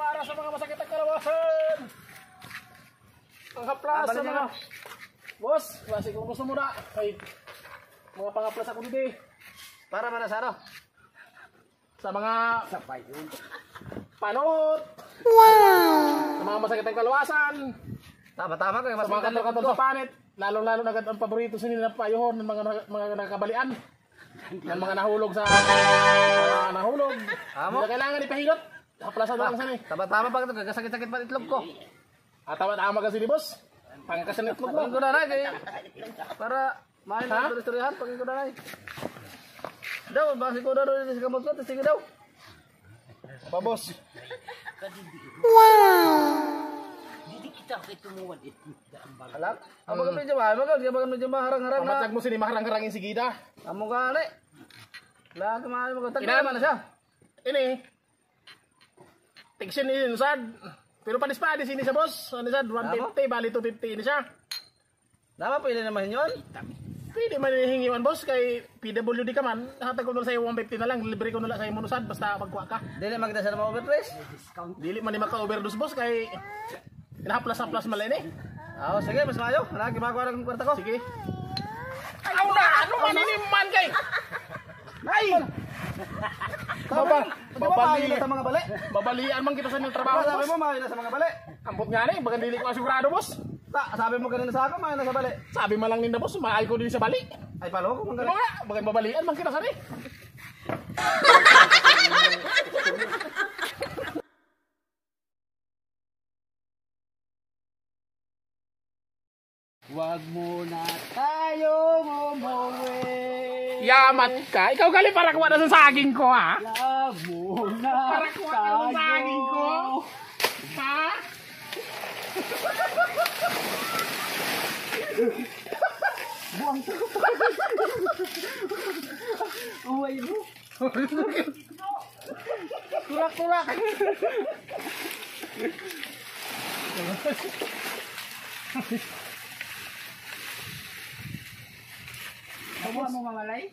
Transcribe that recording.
para sa mga masakit ang kalawasan. Ang haplas sa mga... Boss, kasi kung gusto mo na, ay mga pangaplas ako dito. Para mana sa ano? Sa mga Sapay yun. panot. Wow! Sa mga masakit ang kalawasan. Tama-tama kayo. Sa mga katal-katal sa panit. Lalo-lalo na ang paborito sa nila payuhon ng mga nakabalian. Ng mga nahulog sa nahulog. Hindi na kailangan ipahilot. Haplasan lang sa ni. Tama-tama pa ito. Kasakit-sakit pa itlog ko. Tama-tama kasi ni boss. Pangkasan itlog mo. Pagin ko na na kayo. Para main na istoryahan. Pagin ko na na. Daw, basi ko na rin sa kamot ko. Sige daw. Apa boss? Hindi kita kitumuan ito. Alak. Apa ka medyo ba? Apa ka medyo maharang-harang na. Pamatag mo sini maharang-harangin si Gida. Amo gali. Lagi maaari mo katag. Inaman na siya. Ini. Tiksyon ni Sad. Pero panis-panis ini sa boss. Ano Sad? 150 bali 250 ini siya. Dapat pwede naman yun. Pwede man hihingiwan boss kay PWD ka man. Hatag ko na sa 150 na lang. Libre ko na lang sa imo Sad basta magkuha ka. Dili magda sa mga overprice. Dili man ni maka-overdose boss kay inahaplas-haplas malay ni. Sige, mas mayo. Lagi makuha ng kwarta ko. Sige. Aw na, ano man ini man kay? Ay! Babali na sa mga bali. Babalian man kita sa inyong trabaho. Sabi Boss. mo, mayo na sa mga bali. Ambot nga ni, bagan dili ko asigurado boss. Sabi mo ganun sa ako, mayo na sa bali. Sabi man lang ninda boss, maay ko din sa bali. Ay, palo ko mga Ano nga, bagan babalian man kita sa ni. Wag mo na tayong umuwi. Yamat ka. Ikaw gali para kuha na sa saging ko ha. Wag mo na Para kuha na sa saging ko. Ha? Buang ko. Uway mo. Turak-turak. Bawa mo mamalay.